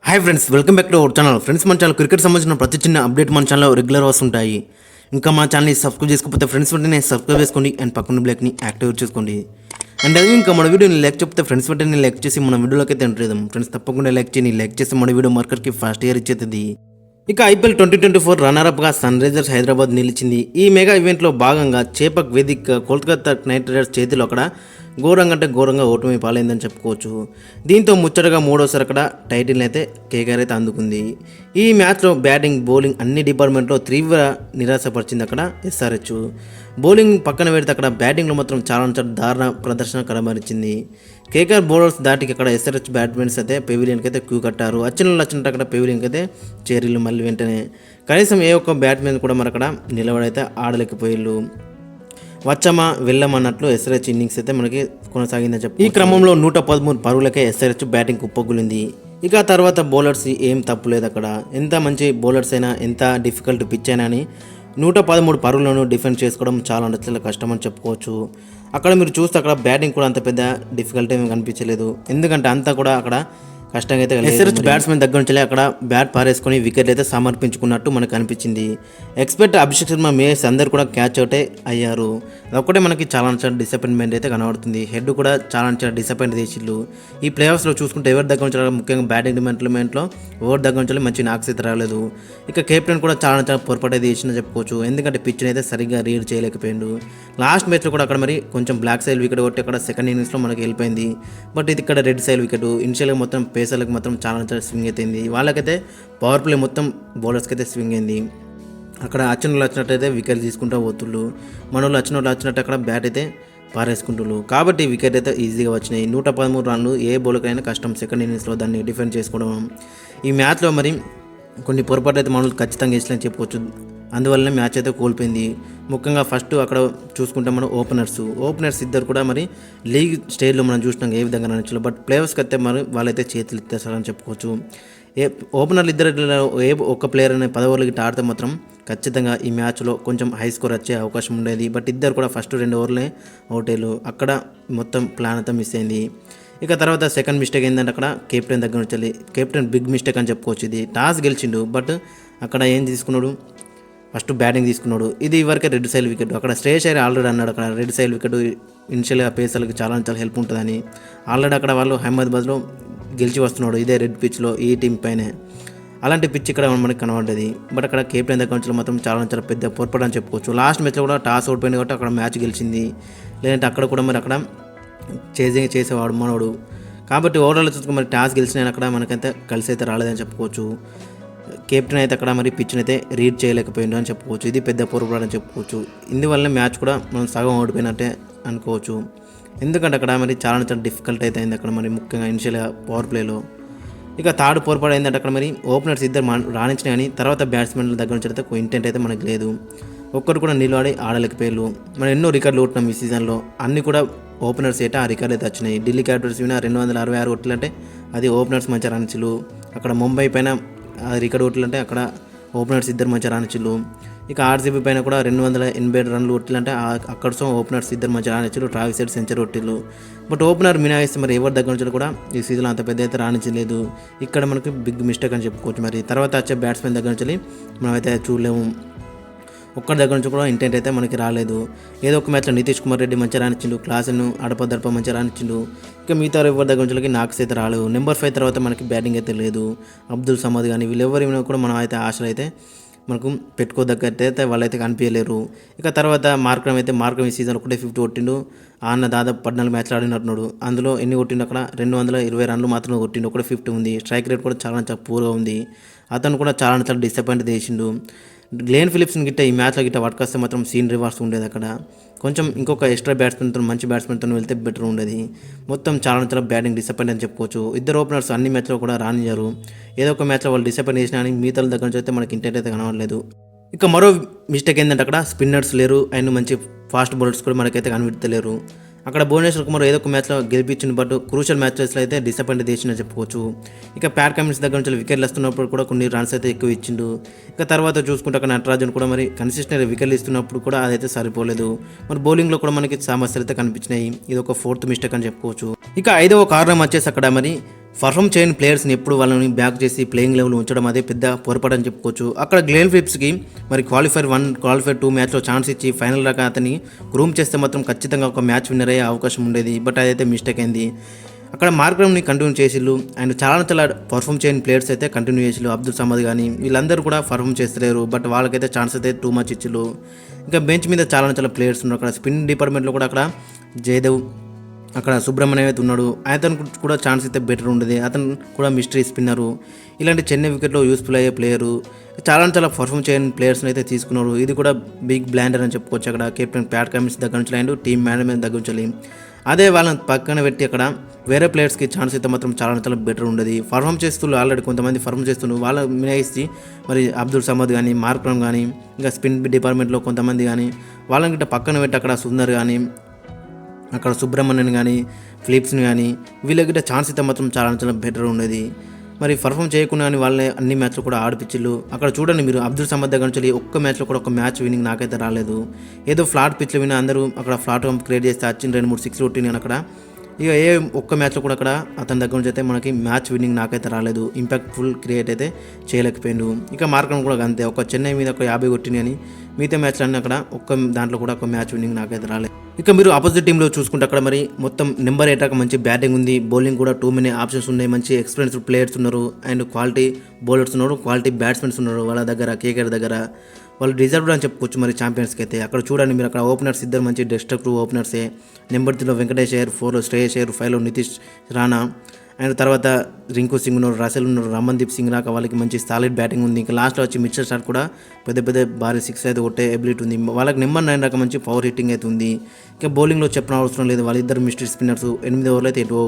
Hi friends, welcome back to our channel. Friends, మన channel cricket సంబంధించిన ప్రతి చిన్న అప్డేట్ మన ఛానల్లో రెగ్యులర్ వస్తుంటాయి. ఇంకా మా ఛానల్ని సబ్స్క్రైబ్ చేసుకోకపోతే ఫ్రెండ్స్ వెంటనే సబ్స్క్రైబ్ చేసుకోండి అండ్ పక్కన బ్లాక్ని యాక్టివేట్ చేసుకోండి. అండ్ అది ఇంకా మన వీడియోని లైక్ చెప్తే ఫ్రెండ్స్ వెంటనే లైక్ చేసి మన వీడియోలోకి అయితే ఎంటర్ చేద్దాం. ఫ్రెండ్స్ తప్పకుండా లైక్ చేయండి. లైక్ చేసి మన వీడియో మార్కర్కి ఫస్ట్ ఇయర్ ఇచ్చేది. ఇక ఐపీఎల్ 2024 రన్నర్అప్గా సన్ రైజర్స్ హైదరాబాద్ నిలిచింది. ఈ మెగా ఈవెంట్లో భాగంగా చేపక్ వేదిక కోల్కతా నైట్ రైడర్స్ చేతిలో అక్కడ ఘోరంగా ఓటమి పాలైందని చెప్పుకోవచ్చు. దీంతో ముచ్చటగా మూడోసారి అక్కడ టైటిల్ని అయితే కేకేఆర్ అయితే అందుకుంది. ఈ మ్యాచ్లో బ్యాటింగ్, బౌలింగ్ అన్ని డిపార్ట్మెంట్లో తీవ్ర నిరాశపరిచింది అక్కడ ఎస్ఆర్హెచ్. బౌలింగ్ పక్కన పెడితే అక్కడ బ్యాటింగ్లో మాత్రం చాలా దారుణ ప్రదర్శన కనబరిచింది. కేకేఆర్ బౌలర్స్ దాటికి అక్కడ ఎస్ఆర్హెచ్ బ్యాట్స్మెన్స్ అయితే పెవిలియన్కి అయితే క్యూ కట్టారు. వచ్చినట్టు అక్కడ పెవిలియన్కి అయితే చేరీలు మళ్ళీ వెంటనే కనీసం ఏ ఒక్క బ్యాట్మెన్ కూడా మరి అక్కడ నిలబడైతే ఆడలేకపోయారు. వచ్చమా వెళ్ళమన్నట్లు ఎస్ఆర్హెచ్ ఇన్నింగ్స్ అయితే మనకి కొనసాగిందని చెప్పి ఈ క్రమంలో 113 పరుగులకే ఎస్ఆర్హెచ్ బ్యాటింగ్ కుప్పగులింది. ఇక ఆ తర్వాత బౌలర్స్ ఏం తప్పులేదు. అక్కడ ఎంత మంచి బౌలర్స్ అయినా, ఎంత డిఫికల్ట్ పిచ్ అయినా అని 113 పరుగులను డిఫెండ్ చేసుకోవడం చాలా కష్టం అని చెప్పుకోవచ్చు. అక్కడ మీరు చూస్తే అక్కడ బ్యాటింగ్ కూడా అంత పెద్ద డిఫికల్ట్ ఏమి కనిపించలేదు. ఎందుకంటే అంతా కూడా అక్కడ కష్టంగా అయితే ఎస్ఆర్హెచ్ బ్యాట్స్మెన్ దగ్గర నుంచి అక్కడ బ్యాట్ పారేసుకొని వికెట్లు అయితే సమర్పించుకున్నట్టు మనకు అనిపించింది. ఎక్స్పెక్ట్ అభిషేక్ శర్మ, మేయర్స్ అందరు కూడా క్యాచ్ అవుటే అయ్యారు. అదొక్కటే మనకి చాలా డిసప్పాయింట్మెంట్ అయితే కనబడుతుంది. హెడ్ కూడా చాలా డిసప్పాయింట్ చేసిళ్ళు. ఈ ప్లేఆఫ్స్లో చూసుకుంటే ఎవరి దగ్గర నుంచి ముఖ్యంగా బ్యాటింగ్ డిపార్ట్మెంట్లో ఎవరి దగ్గర నుంచి మంచి నాక్స్ అయితే రాలేదు. ఇక కెప్టెన్ కూడా చాలా పొరపాటు అయితే చేసిందని చెప్పుకోవచ్చు. ఎందుకంటే పిచ్ని అయితే సరిగ్గా రీడ్ చేయలేకపోయిండు. లాస్ట్ మ్యాచ్లో కూడా అక్కడ మరి కొంచెం బ్లాక్ సైడ్ వికెట్ కొట్టి అక్కడ సెకండ్ ఇన్నింగ్స్లో మనకి వెళ్ళిపోయింది. బట్ ఇది ఇక్కడ రెడ్ సైడ్ వికెట్. ఇనిషియల్గా మొత్తం పేసర్లకు మాత్రం చాలా స్వింగ్ అయితే వాళ్ళకైతే పవర్ ప్లే మొత్తం బౌలర్స్కి అయితే స్వింగ్ అయింది. అక్కడ వచ్చినట్టయితే వికెట్ తీసుకుంటూ పోతుళ్ళు, మనోళ్ళు వచ్చినట్టు అక్కడ బ్యాట్ అయితే పారేసుకుంటున్నారు. కాబట్టి వికెట్ అయితే ఈజీగా వచ్చినాయి. 113 రన్లు ఏ బౌలర్కైనా కష్టం సెకండ్ ఇన్నింగ్స్లో దాన్ని డిఫెండ్ చేసుకోవడం. ఈ మ్యాచ్లో మరి కొన్ని పొరపాటు అయితే మనోళ్ళు ఖచ్చితంగా వేసినని చెప్పుకోవచ్చు. అందువల్లనే మ్యాచ్ అయితే కోల్పోయింది. ముఖ్యంగా ఫస్ట్ అక్కడ చూసుకుంటే మనం ఓపెనర్స్ ఇద్దరు కూడా మరి లీగ్ స్టేజ్లో మనం చూసినాం ఏ విధంగా నచ్చలేదు. బట్ ప్లేయర్స్కి అయితే మరి వాళ్ళైతే చేతులు ఇచ్చేస్తారని చెప్పుకోవచ్చు. ఓపెనర్లు ఇద్దరు ఏ ఒక్క ప్లేయర్ అనే 10 ఓవర్లకి ఆడితే మాత్రం ఖచ్చితంగా ఈ మ్యాచ్లో కొంచెం హై స్కోర్ వచ్చే అవకాశం ఉండేది. బట్ ఇద్దరు కూడా ఫస్ట్ 2 ఓవర్లే అవుట్ అయ్యారు. అక్కడ మొత్తం ప్లాన్ అంతా మిస్ అయింది. ఇక తర్వాత సెకండ్ మిస్టేక్ ఏంటంటే అక్కడ కెప్టెన్ దగ్గర నుంచి కెప్టెన్ బిగ్ మిస్టేక్ అని చెప్పుకోవచ్చు. ఇది టాస్ గెలిచిండు, బట్ అక్కడ ఏం తీసుకున్నాడు, ఫస్ట్ బ్యాటింగ్ తీసుకున్నాడు. ఇది వరకే రెడ్ సైడ్ వికెట్. అక్కడ శ్రేయస్ అయ్యర్ ఆల్రెడీ అన్నాడు అక్కడ రెడ్ సైడ్ వికెట్ ఇనిషియల్గా పేసర్లకు చాలా హెల్ప్ ఉంటుందని. ఆల్రెడీ అక్కడ వాళ్ళు అహ్మదాబాద్లో గెలిచి వస్తున్నాడు ఇదే రెడ్ పిచ్లో, ఈ టీం పైనే. అలాంటి పిచ్ ఇక్కడ మనకి కనబడ్డది. బట్ అక్కడ కెప్టెన్ దగ్గర నుంచి మాత్రం చాలా పెద్ద పొరపాటు అని చెప్పుకోవచ్చు. లాస్ట్ మ్యాచ్లో కూడా టాస్ ఓడిపోయింది కాబట్టి అక్కడ మ్యాచ్ గెలిచింది. లేదంటే అక్కడ కూడా మరి అక్కడ చేసేవాడు మనోడు. కాబట్టి ఓవరాల్ చూసుకుని మరి టాస్ గెలిచిన అక్కడ మనకైతే కలిసి అయితే రాలేదని చెప్పుకోవచ్చు. కెప్టెన్ అయితే అక్కడ మరి పిచ్ని అయితే రీడ్ చేయలేకపోయిండు అని చెప్పుకోవచ్చు. ఇది పెద్ద పొరపాటు అని చెప్పుకోవచ్చు. ఇందువల్ల మ్యాచ్ కూడా మనం సగం ఓడిపోయినట్టే అనుకోవచ్చు. ఎందుకంటే అక్కడ మరి చాలా డిఫికల్ట్ అయితే అయింది అక్కడ మరి ముఖ్యంగా ఇనిషియల్గా పవర్ ప్లేలో. ఇక థర్డ్ పొరపాటు అయిందంటే అక్కడ మరి ఓపెనర్స్ ఇద్దరు రాణించినా కానీ తర్వాత బ్యాట్స్మెన్ల దగ్గర నుంచి అయితే ఇంటెంట్ అయితే మనకు లేదు. ఒక్కరు కూడా నిలబడి ఆడలేకపోయారు. మనం ఎన్నో రికార్డులు కొట్టినాం ఈ సీజన్లో, అన్నీ కూడా ఓపెనర్స్ అయితే ఆ రికార్డు అయితే వచ్చినాయి. ఢిల్లీ క్యాపిటల్స్ విన 266 కొట్టాలంటే అది ఓపెనర్స్ మంచి రాణించులు. అక్కడ ముంబై పైన రికార్డు కొట్టాలంటే అక్కడ ఓపెనర్స్ ఇద్దరు మంచి రాణించులు. ఇక ఆర్సీబీ పైన కూడా 287 రన్లు కొట్టాలంటే అక్కడ ఓపెనర్స్ ఇద్దరు మంచి రాణించులు. ట్రావిస్ హెడ్ సెంచరీ కొట్టిళ్ళు. బట్ ఓపెనర్ మినాయిస్తే మరి ఎవరి దగ్గర నుంచి కూడా ఈ సీజన్లో అంత పెద్ద అయితే రాణించలేదు. ఇక్కడ మనకి బిగ్ మిస్టేక్ అని చెప్పుకోవచ్చు. మరి తర్వాత వచ్చే బ్యాట్స్మెన్ దగ్గర నుంచి మనమైతే చూడలేము. ఒక్కరి దగ్గర నుంచి కూడా ఇంటెంట్ అయితే మనకి రాలేదు. ఏదో ఒక మ్యాచ్లో నితీష్ కుమార్ రెడ్డి మంచిగా రానిచ్చిండు, క్లాసును అడపదడప మంచిగా రానిచ్చిండు. ఇక మిగతా ఎవరి దగ్గర నుంచి నాక్స్ అయితే రాలేదు. నెంబర్ 5 తర్వాత మనకి బ్యాటింగ్ అయితే లేదు. అబ్దుల్ సమద్ కానీ వీళ్ళెవరి కూడా మనం అయితే ఆశలు అయితే మనకు పెట్టుకోదగ్గట్టయితే వాళ్ళైతే కనిపించలేరు. ఇక తర్వాత మార్క్రమ్ ఈ సీజన్ ఒకటే 50 కొట్టిండు. అన్న దాదాపు 14 మ్యాచ్లు ఆడినట్టున్నాడు. అందులో ఎన్ని కొట్టిండు అక్కడ 220 రన్లు మాత్రమే కొట్టిండు. ఒకటే 50 ఉంది. స్ట్రైక్ రేట్ కూడా చాలా పూర్గా ఉంది. అతను కూడా చాలా డిసప్పాయింట్ చేసిండు. గ్లేన్ ఫిలిప్స్ని గిట్ట ఈ మ్యాచ్లో గిట్ట పట్టుకొస్తే మాత్రం సీన్ రివర్స్ ఉండేది. అక్కడ కొంచెం ఇంకొక ఎక్స్ట్రా బ్యాట్స్మెన్తో మంచి బ్యాట్స్మెన్తో వెళ్తే బెటర్ ఉండేది. మొత్తం చాలా బ్యాటింగ్ డిసప్పాయింట్ అని చెప్పుకోవచ్చు. ఇద్దరు ఓపెనర్స్ అన్ని మ్యాచ్లో కూడా రానియ్యారు. ఏదో ఒక మ్యాచ్లో వాళ్ళు డిసప్పాయింట్ చేసినా కానీ మిగతా దగ్గర నుంచి అయితే మనకి ఇంటెంట్ అయితే కనబడలేదు. ఇక మరో మిస్టేక్ ఏంటంటే అక్కడ స్పిన్నర్స్ లేరు అండ్ మంచి ఫాస్ట్ బౌలర్స్ కూడా మనకైతే కనిపెట్టలేరు. అక్కడ భువనేశ్వర్ కుమార్ ఏదో ఒక మ్యాచ్లో గెలిపించింది, బట్ క్రూషియల్ మ్యాచెస్లో అయితే డిసప్పాయింట్ చేసిందని చెప్పుకోవచ్చు. ఇక ప్యాట్ కమిన్స్ దగ్గర నుంచి వికెట్లు వస్తున్నప్పుడు కూడా కొన్ని రన్స్ అయితే ఎక్కువ ఇచ్చిండు. ఇక తర్వాత చూసుకుంటే అక్కడ నటరాజన్ కూడా మరి కన్సిస్టెంట్ వికెట్లు ఇస్తున్నప్పుడు కూడా అదైతే సరిపోలేదు. మరి బౌలింగ్లో కూడా మనకి సమస్యలు అయితే కనిపించినాయి. ఇది ఒక 4th మిస్టేక్ అని చెప్పుకోవచ్చు. ఇక 5వ కారణం వచ్చేసి అక్కడ మరి పర్ఫామ్ చేయని ప్లేయర్స్ని ఎప్పుడు వాళ్ళని బ్యాక్ చేసి ప్లేయింగ్ లెవెల్ ఉంచడం అదే పెద్ద పొరపాటు అని చెప్పుకోవచ్చు. అక్కడ గ్లెన్ ఫిలిప్స్కి మరి క్వాలిఫైర్ 1 క్వాలిఫైర్ 2 మ్యాచ్లో ఛాన్స్ ఇచ్చి ఫైనల్ దాకా అతన్ని గ్రూమ్ చేస్తే మాత్రం ఖచ్చితంగా ఒక మ్యాచ్ విన్నర్ అయ్యే అవకాశం ఉండేది. బట్ అదైతే మిస్టేక్ అయింది. అక్కడ మార్క్రమ్ని కంటిన్యూ చేసిళ్ళు అండ్ చాలా పర్ఫామ్ చేయని ప్లేయర్స్ అయితే కంటిన్యూ చేసిళ్ళు. అబ్దుల్ సమద్ కానీ వీళ్ళందరూ కూడా పర్ఫామ్ చేస్తలేరు. బట్ వాళ్ళకైతే ఛాన్స్ అయితే టూ మచ్ ఇచ్చిళ్ళు. ఇంకా బెంచ్ మీద చాలా ప్లేయర్స్ ఉన్నారు. అక్కడ స్పిన్ డిపార్ట్మెంట్లో కూడా అక్కడ జయదేవ్, అక్కడ సుబ్రహ్మణ్యం అయితే ఉన్నాడు. అతను కూడా ఛాన్స్ అయితే బెటర్ ఉండేది. అతను కూడా మిస్టరీ స్పిన్నరు. ఇలాంటి చెన్నై వికెట్లో యూస్ఫుల్ అయ్యే ప్లేయరు. చాలా పర్ఫామ్ చేయని ప్లేయర్స్ని అయితే తీసుకున్నారు. ఇది కూడా బిగ్ బ్లాండర్ అని చెప్పుకోవచ్చు. అక్కడ కెప్టెన్ ప్యాట్ కమిన్స్ దగ్గర నుంచి అండ్ టీమ్ మేనేజ్మెంట్ దగ్గర నుంచి అదే వాళ్ళని పక్కన పెట్టి అక్కడ వేరే ప్లేయర్స్కి ఛాన్స్ అయితే మాత్రం చాలా బెటర్ ఉండేది. పర్ఫామ్ చేస్తున్నారు. ఆల్రెడీ కొంతమంది పర్ఫామ్ చేస్తున్నారు. వాళ్ళ మినహాయిస్తే మరి అబ్దుల్ సమద్ కానీ మార్క్రమ్ కానీ ఇంకా స్పిన్ డిపార్ట్మెంట్లో కొంతమంది కానీ వాళ్ళని గిట్ట పక్కన పెట్టి అక్కడ సుందర్ కానీ అక్కడ సుబ్రహ్మణ్యన్ కానీ ఫిలిప్స్ని కానీ వీళ్ళకి ఛాన్స్ అయితే మాత్రం చాలా బెటర్ ఉండేది. మరి పర్ఫామ్ చేయకుండా కానీ వాళ్ళని అన్ని మ్యాచ్లు కూడా ఆడిపిచ్చిళ్ళు. అక్కడ చూడండి మీరు అబ్దుల్ సమద్ దగ్గర నుంచి ఒక్క మ్యాచ్లో కూడా ఒక మ్యాచ్ విన్నింగ్ నాకైతే రాలేదు. ఏదో ఫ్లాట్ పిచ్లు విని అందరూ అక్కడ ఫ్లాట్ క్రియేట్ చేస్తే వచ్చిన 2-3 6 కొట్టినాను అక్కడ. ఇక ఒక్క మ్యాచ్లో కూడా అక్కడ అతని దగ్గర నుంచి అయితే మనకి మ్యాచ్ విన్నింగ్ నాకైతే రాలేదు. ఇంపాక్ట్ఫుల్ క్రియేట్ అయితే చేయలేకపోయిండు. ఇక మార్కం కూడా అంతే, ఒక చెన్నై మీద ఒక 50 కొట్టినాయి అని మిగతా మ్యాచ్లు అన్నీ అక్కడ దాంట్లో కూడా ఒక మ్యాచ్ విన్నింగ్ నాకైతే రాలేదు. ఇక మీరు ఆపోజిట్ టీంలో చూసుకుంటే అక్కడ మరి మొత్తం నెంబర్ 8 మంచి బ్యాటింగ్ ఉంది, బౌలింగ్ కూడా టూ మెనీ ఆప్షన్స్ ఉన్నాయి, మంచి ఎక్స్పీరియన్స్ ప్లేయర్స్ ఉన్నారు అండ్ క్వాలిటీ బౌలర్స్ ఉన్నారు, క్వాలిటీ బ్యాట్స్మెన్స్ ఉన్నారు వాళ్ళ దగ్గర. కేకేఆర్ దగ్గర వాళ్ళు డిజర్వ్డ్ అని చెప్పుకోవచ్చు మరి ఛాంపియన్స్కి అయితే. అక్కడ చూడండి మీరు అక్కడ ఓపెనర్స్ ఇద్దరు మంచి డెస్ట్రక్టివ్ ఓపెనర్సే. నెంబర్ 3లో వెంకటేష్ అయ్యర్, 4లో శ్రేయస్ అయ్యర్, 5లో నితీష్ రాణా అండ్ తర్వాత రింకు సింగ్ ఉన్నారు, రసెల్ ఉన్నారు, రమన్దీప్ సింగ్ రాక వాళ్ళకి మంచి సాలిడ్ బ్యాటింగ్ ఉంది. ఇంకా లాస్ట్లో వచ్చి మిచ్చర్ స్టార్క్ కూడా పెద్ద భారీ 6 అయితే కొట్టే ఎబిలిటీ ఉంది. వాళ్ళకి నెంబర్ 9 రాక మంచి పవర్ హిట్టింగ్ అయితే ఉంది. ఇంకా బౌలింగ్లో చెప్పిన అవసరం లేదు, వాళ్ళిద్దరు మిస్టరీ స్పిన్నర్స్. 8 ఓవర్లు అయితే ఎటు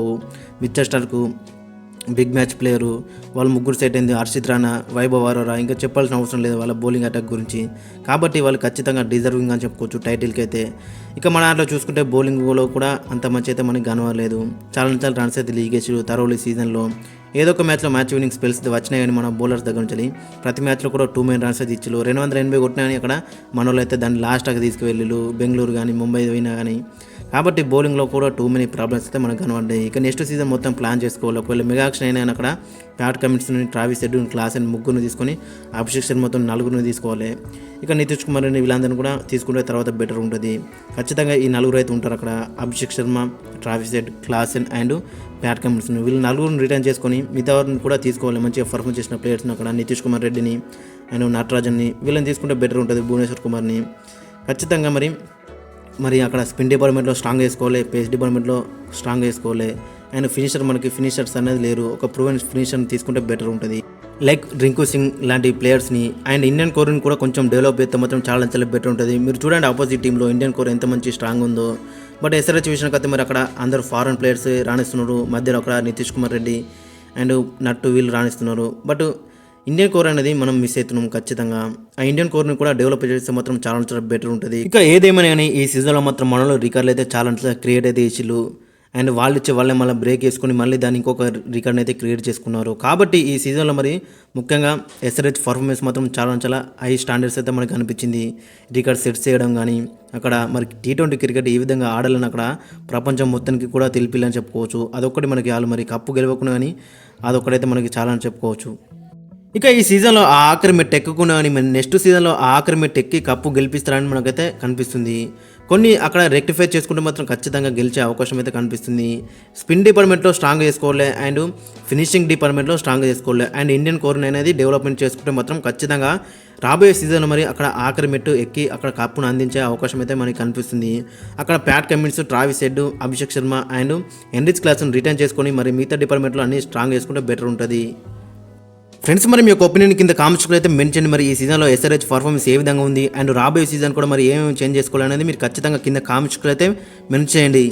Mitchell Starc big match player. వాళ్ళు ముగ్గురు సెట్ అయింది, హర్షిత్ రాణా, వైభవ్ అరోరా. ఇంకా చెప్పాల్సిన అవసరం లేదు వాళ్ళ బౌలింగ్ అటాక్ గురించి. కాబట్టి వాళ్ళు ఖచ్చితంగా డిజర్వింగ్ అని చెప్పుకోవచ్చు టైటిల్కి అయితే. ఇక మన దాంట్లో చూసుకుంటే బౌలింగ్లో కూడా అంత మంచి అయితే మనకి కనవలేదు. చాలా రన్స్ అయితే లీగ్ వేసారు తరోలి సీజన్లో. ఏదో ఒక మ్యాచ్లో మ్యాచ్ విన్నింగ్ స్పెల్స్ వచ్చినాయి కానీ మన బౌలర్స్ దగ్గర నుంచి ప్రతి మ్యాచ్లో కూడా 2 మెయిన్ రన్స్ అయితే ఇచ్చారు. 280 కొట్టినా అక్కడ మన వాళ్ళు అయితే దాన్ని లాస్ట్కి తీసుకువెళ్ళు బెంగళూరు కానీ ముంబై పోయినా కానీ. కాబట్టి బౌలింగ్లో కూడా 2 మెనీ ప్రాబ్లమ్స్ అయితే మనకు కనబడ్డాయి. ఇక నెక్స్ట్ సీజన్ మొత్తం ప్లాన్ చేసుకోవాలి. ఒకవేళ మెగా యాక్షన్ అయినా అక్కడ ప్యాట్ కమిన్స్ని, ట్రావిస్ హెడ్, క్లాస్ అని ముగ్గురిని తీసుకొని అభిషేక్ శర్మ మొత్తం 4 తీసుకోవాలి. ఇక నితీష్ కుమార్ అని వీళ్ళందరినీ కూడా తీసుకుంటే తర్వాత బెటర్ ఉంటుంది. ఖచ్చితంగా ఈ 4 అయితే ఉంటారు అక్కడ. Abhishek Sharma, Travis head, Klaasen and Pat Cummins వీళ్ళు 4 రిటర్న్ చేసుకొని మిగతా వారిని కూడా తీసుకోవాలి. మంచిగా పర్ఫామ్ చేసిన ప్లేయర్స్ని అక్కడ నితీష్ కుమార్ రెడ్డిని అండ్ నటరాజన్ని వీళ్ళని తీసుకుంటే బెటర్ ఉంటుంది. భువనేశ్వర్ కుమార్ని ఖచ్చితంగా మరి అక్కడ స్పిన్ డిపార్ట్మెంట్లో స్ట్రాంగ్ వేసుకోవాలి, పేస్ డిపార్ట్మెంట్లో స్ట్రాంగ్ వేసుకోవాలి అండ్ ఫినిషర్స్ అనేది లేరు. ఒక ప్రూవెన్ ఫినిషర్ని తీసుకుంటే బెటర్ ఉంటుంది. లైక్ రింకు సింగ్ లాంటి ప్లేయర్స్ని అండ్ ఇండియన్ కోర్ని కూడా కొంచెం డెవలప్ అయితే మాత్రం చాలా బెటర్ ఉంటుంది. మీరు చూడండి ఆపోజిట్ టీంలో ఇండియన్ కోర్ ఎంత మంచి స్ట్రాంగ్ ఉందో. బట్ ఎస్ఆర్హెచ్ విషయానికి అయితే మరి అక్కడ అందరూ ఫారెన్ ప్లేయర్స్ రాణిస్తున్నారు. మధ్యలో అక్కడ నితీష్ కుమార్ రెడ్డి అండ్ నట్టు వీళ్ళు రాణిస్తున్నారు. బట్ ఇండియన్ కోర్ అనేది మనం మిస్ అవుతున్నాం. ఖచ్చితంగా ఆ ఇండియన్ కోర్ని కూడా డెవలప్ చేస్తే మాత్రం చాలా బెటర్ ఉంటుంది. ఇక ఏదేమైనా కానీ ఈ సీజన్లో మాత్రం మనలో రికార్డులు అయితే చాలా క్రియేట్ అయితే చేసిళ్ళు అండ్ వాళ్ళే మళ్ళీ బ్రేక్ వేసుకొని మళ్ళీ దాన్ని ఇంకొక రికార్డ్ని అయితే క్రియేట్ చేసుకున్నారు. కాబట్టి ఈ సీజన్లో మరి ముఖ్యంగా ఎస్ఆర్హెచ్ పర్ఫార్మెన్స్ మాత్రం చాలా హై స్టాండర్డ్స్ అయితే మనకు అనిపించింది. రికార్డ్ సెట్ చేయడం కానీ అక్కడ మరి T20 క్రికెట్ ఏ విధంగా ఆడాలని అక్కడ ప్రపంచం మొత్తానికి కూడా తెలిపిల్లని చెప్పుకోవచ్చు. అదొక్కటి మనకి వాళ్ళు మరి కప్పు గెలవకుండా కానీ అదొక్కడైతే మనకి చాలా అని చెప్పుకోవచ్చు. ఇక ఈ సీజన్లో ఆ ఆఖరి మెట్టు ఎక్కకుండా కానీ నెక్స్ట్ సీజన్లో ఆ ఆఖరి మెట్టు ఎక్కి కప్పు గెలిపిస్తారని మనకైతే కనిపిస్తుంది. కొన్ని అక్కడ రెక్టిఫై చేసుకుంటే మాత్రం ఖచ్చితంగా గెలిచే అవకాశం అయితే కనిపిస్తుంది. స్పిన్ డిపార్ట్మెంట్లో స్ట్రాంగ్ చేసుకోవాలి అండ్ ఫినిషింగ్ డిపార్ట్మెంట్లో స్ట్రాంగ్ చేసుకోవాలి అండ్ ఇండియన్ కోర్ని అనేది డెవలప్మెంట్ చేసుకుంటే మాత్రం ఖచ్చితంగా రాబోయే సీజన్లో మరి అక్కడ ఆఖరి మెట్టు ఎక్కి అక్కడ కప్పును అందించే అవకాశం అయితే మనకి కనిపిస్తుంది. అక్కడ Pat Cummins, Travis Head, Abhishek Sharma and Heinrich క్లాస్ను రిటర్న్ చేసుకొని మరి మిగతా డిపార్ట్మెంట్లో అన్ని స్ట్రాంగ్ చేసుకుంటే బెటర్ ఉంటుంది. ఫ్రెండ్స్ మరి మీ యొక్క ఒపీనియన్ కింద కామెంట్స్లో అయితే మెన్షన్ మరి ఈ సీజన్లో ఎస్ఆర్హెచ్ పర్ఫార్మెన్స్ ఏ విధంగా ఉంది అండ్ రాబోయే సీజన్ కూడా మరి ఏమేమి చేంజ్ చేసుకోవాలనేది మీరు ఖచ్చితంగా కింద కామెంట్స్లో అయితే మెన్షన్ చేయండి.